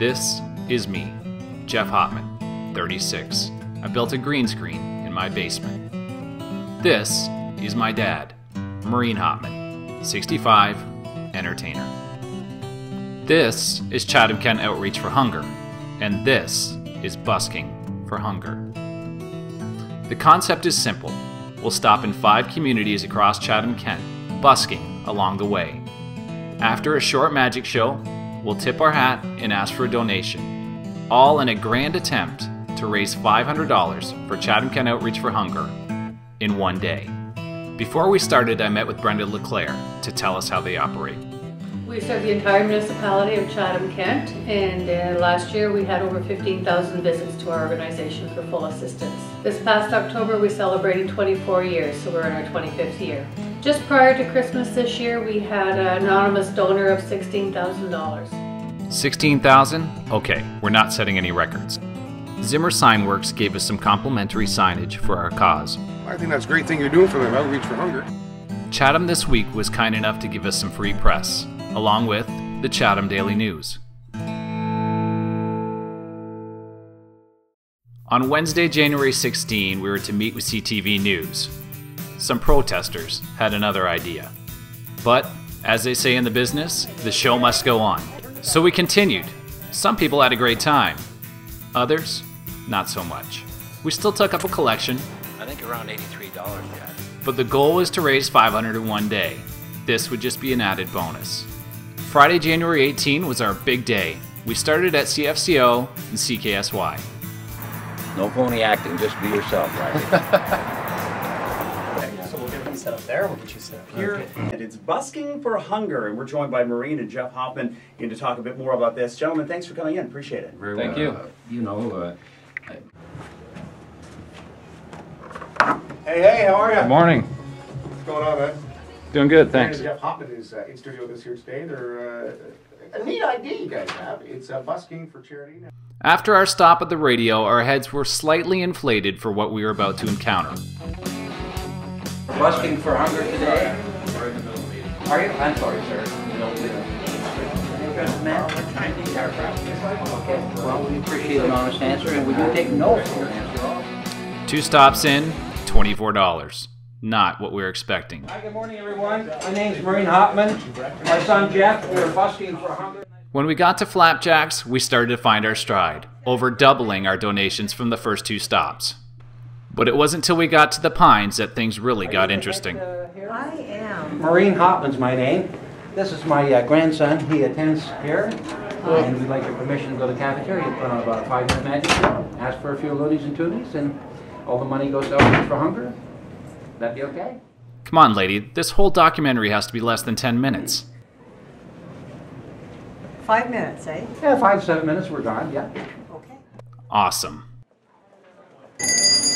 This is me, Jeff Hopman, 36. I built a green screen in my basement. This is my dad, Maureen Hopman, 65, entertainer. This is Chatham-Kent Outreach for Hunger, and this is Busking for Hunger. The concept is simple. We'll stop in 5 communities across Chatham-Kent, busking along the way. After a short magic show, we'll tip our hat and ask for a donation, all in a grand attempt to raise $500 for Chatham-Kent Outreach for Hunger in one day. Before we started, I met with Brenda LeClaire to tell us how they operate. We serve the entire municipality of Chatham-Kent, and last year we had over 15,000 visits to our organization for full assistance. This past October we celebrated 24 years, so we're in our 25th year. Just prior to Christmas this year, we had an anonymous donor of $16,000. $16,000? Okay, we're not setting any records. Zimmer Signworks gave us some complimentary signage for our cause. I think that's a great thing you're doing for them, Outreach for Hunger. Chatham this week was kind enough to give us some free press, along with the Chatham Daily News. On Wednesday, January 16, we were to meet with CTV News. Some protesters had another idea. But, as they say in the business, the show must go on. So we continued. Some people had a great time. Others, not so much. We still took up a collection. I think around $83, yeah. But the goal was to raise $500 in one day. This would just be an added bonus. Friday, January 18 was our big day. We started at CFCO and CKSY. No phony acting, just be yourself, right? So we'll get you set up there, we'll get you set up here. Okay. And it's Busking for Hunger, and we're joined by Maureen and Jeff Hopman here to talk a bit more about this. Gentlemen, thanks for coming in, appreciate it. Thank you. Hey, how are you? Good morning. What's going on, man? Doing good, thanks. Jeff Hopman is in studio with us here today. They're a neat idea you guys have. It's busking for charity. After our stop at the radio, our heads were slightly inflated for what we were about to encounter. Busking for Hunger today? Are you? I'm sorry, sir. Okay, well, we appreciate an honest answer, and we do take no for an answer. 2 stops in, $24. Not what we were expecting. Hi, good morning, everyone. My name's Maureen Hopman. My son Jeff. We're busking for Hunger. When we got to Flapjacks, we started to find our stride, over doubling our donations from the first 2 stops. But it wasn't until we got to the Pines that things really got interesting. I am. Maureen Hopman's my name. This is my grandson. He attends here. And we'd like your permission to go to the cafeteria, put on about a 5-minute magic show, ask for a few loonies and toonies, and all the money goes to Outreach for Hunger. That be okay? Come on, lady. This whole documentary has to be less than 10 minutes. 5 minutes, eh? Yeah, 5-7 minutes, we're gone, yeah. Okay. Awesome.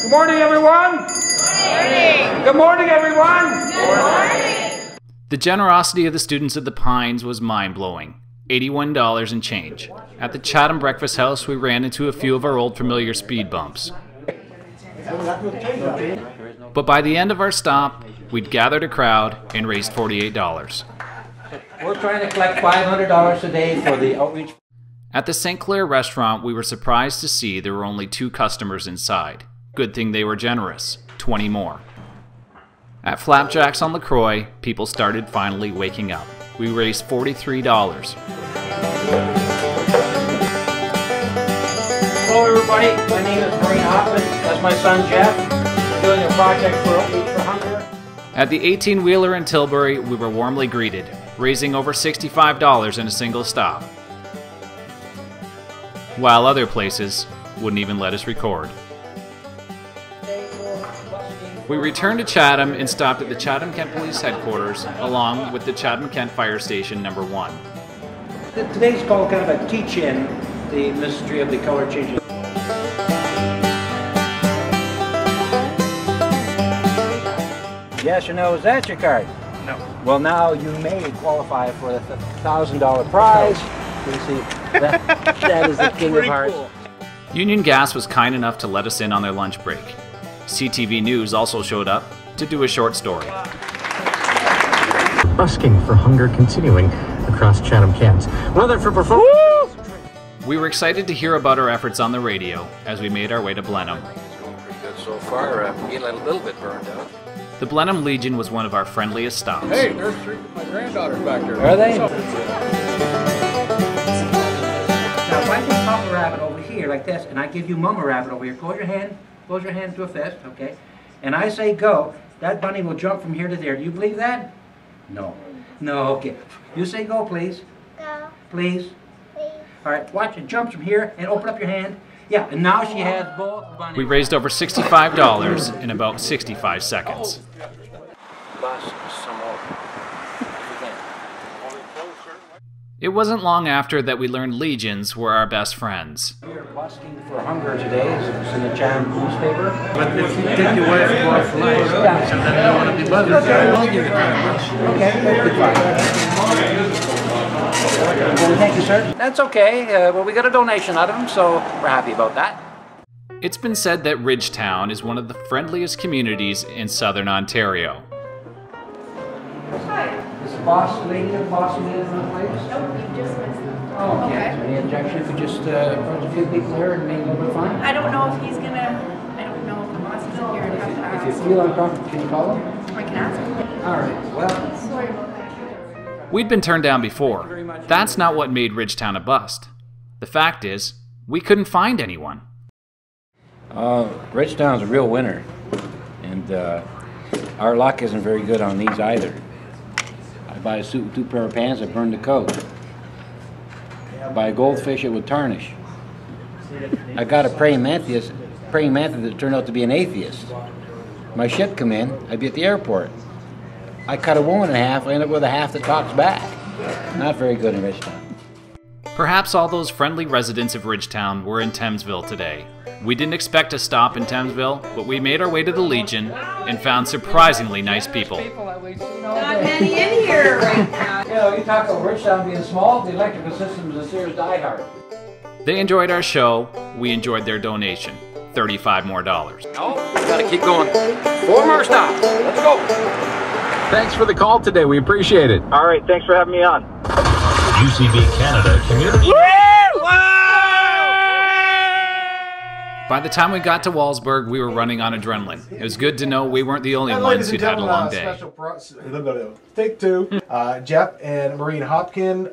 Good morning, everyone! Good morning! Good morning, everyone! Good morning! The generosity of the students at the Pines was mind-blowing. $81 and change. At the Chatham Breakfast House, we ran into a few of our old familiar speed bumps. But by the end of our stop, we'd gathered a crowd and raised $48. We're trying to collect $500 a day for the outreach. At the St. Clair restaurant, we were surprised to see there were only 2 customers inside. Good thing they were generous, 20 more. At Flapjacks on LaCroix, people started finally waking up. We raised $43. Hello, everybody. My name is Maureen Hopman. That's my son Jeff. We're doing a project for Outreach for Hunger. At the 18-wheeler in Tilbury, we were warmly greeted, raising over $65 in a single stop. While other places wouldn't even let us record. We returned to Chatham and stopped at the Chatham-Kent Police Headquarters, along with the Chatham-Kent Fire Station No. 1. Today's called kind of a teach-in, the mystery of the color changing. Yes or no, is that your card? No. Well, now you may qualify for the $1,000 prize. You see, that is the King of Hearts. Cool. Union Gas was kind enough to let us in on their lunch break. CTV News also showed up to do a short story. Busking for Hunger continuing across Chatham-Kent. Weather for performance. We were excited to hear about our efforts on the radio as we made our way to Blenheim. It's going pretty good so far. I'm getting a little bit burned out. The Blenheim Legion was one of our friendliest stops. Hey, there's three of my granddaughters back there. Are they? Now, if I take Papa Rabbit over here like this, and I give you Mama Rabbit over here, close your hand to a fist, okay? And I say go, that bunny will jump from here to there. Do you believe that? No. No, okay. You say go, please. Go. Please. Please. All right, watch it jumps from here and open up your hand. Yeah, and now she has both bunnies. We raised over $65 in about 65 seconds. Bust some more. It wasn't long after that we learned legions were our best friends. We are busking for hunger today. It's in the Chatham newspaper. But if you take your wife for life, so then you want to be buzzing. I'll give you very much. Okay, that'd be fine. Well, thank you, sir. That's okay. Well, we got a donation out of him, so we're happy about that. It's been said that Ridgetown is one of the friendliest communities in southern Ontario. Is the boss lady at the boss meeting in the place? Nope, you just missed them. Oh, okay. Is there any objection if we just brought a few people here and made a little bit of fun? I don't know if he's gonna, I don't know if the boss is in here. I'd have to ask. If you feel uncomfortable, can you call him? I can ask him. All right, well. Sorry about that. We'd been turned down before. That's not what made Ridgetown a bust. The fact is, we couldn't find anyone. Ridgetown's a real winner, and our luck isn't very good on these either. I buy a suit with 2 pair of pants, I burn the coat. I buy a goldfish, it would tarnish. I got a praying mantis that turned out to be an atheist. My ship come in, I'd be at the airport. I cut a woman in half, I end up with a half that talks back. Not very good in Ridgetown. Perhaps all those friendly residents of Ridgetown were in Thamesville today. We didn't expect to stop in Thamesville, but we made our way to the Legion and found surprisingly nice people. Not many in here right now. You know, you talk about Ridgetown being small, the electrical system is a serious diehard. They enjoyed our show, we enjoyed their donation. $35 more. No, we gotta keep going. 4 more stops. Let's go. Thanks for the call today. We appreciate it. All right, thanks for having me on. UCB Canada Community. By the time we got to Walsburg, we were running on adrenaline. It was good to know we weren't the only ones who'd had a long day. Take 2. Jeff and Maureen Hopkin.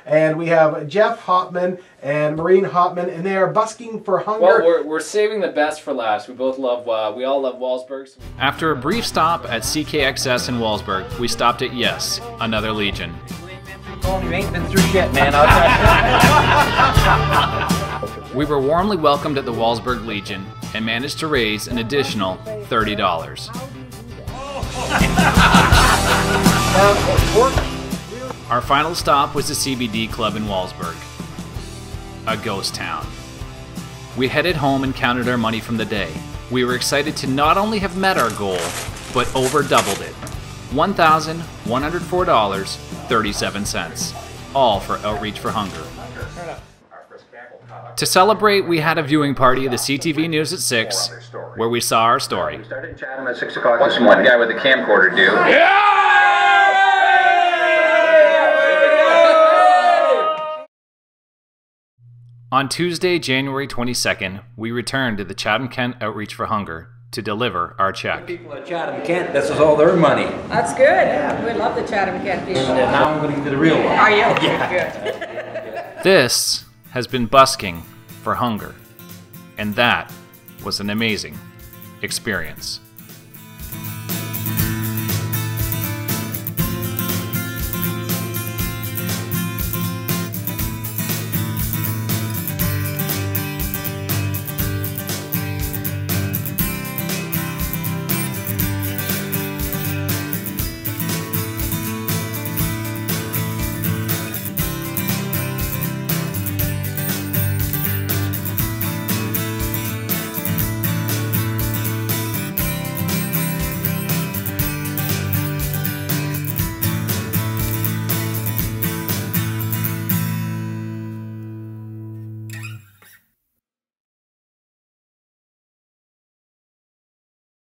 And we have Jeff Hopman and Maureen Hopman, and they are busking for hunger. Well, we're saving the best for last. We all love Walsburg. After a brief stop at CKXS in Walsburg, we stopped at Yes, another Legion. Oh, you ain't been through shit, man. We were warmly welcomed at the Walsburg Legion and managed to raise an additional $30. Our final stop was the CBD Club in Walsburg, a ghost town. We headed home and counted our money from the day. We were excited to not only have met our goal, but over doubled it. $1,104.37, all for Outreach for Hunger. To celebrate, we had a viewing party of the CTV News at 6, where we saw our story. We started in Chatham at 6 o'clock. What's one guy with a camcorder do? Yeah! On Tuesday, January 22nd, we returned to the Chatham-Kent Outreach for Hunger to deliver our check. People at Chatham-Kent, this is all their money. That's good. Yeah. We love the Chatham-Kent people. And now I'm going to get to the real one. Are you? Yeah. Good. This has been Busking for Hunger, and that was an amazing experience.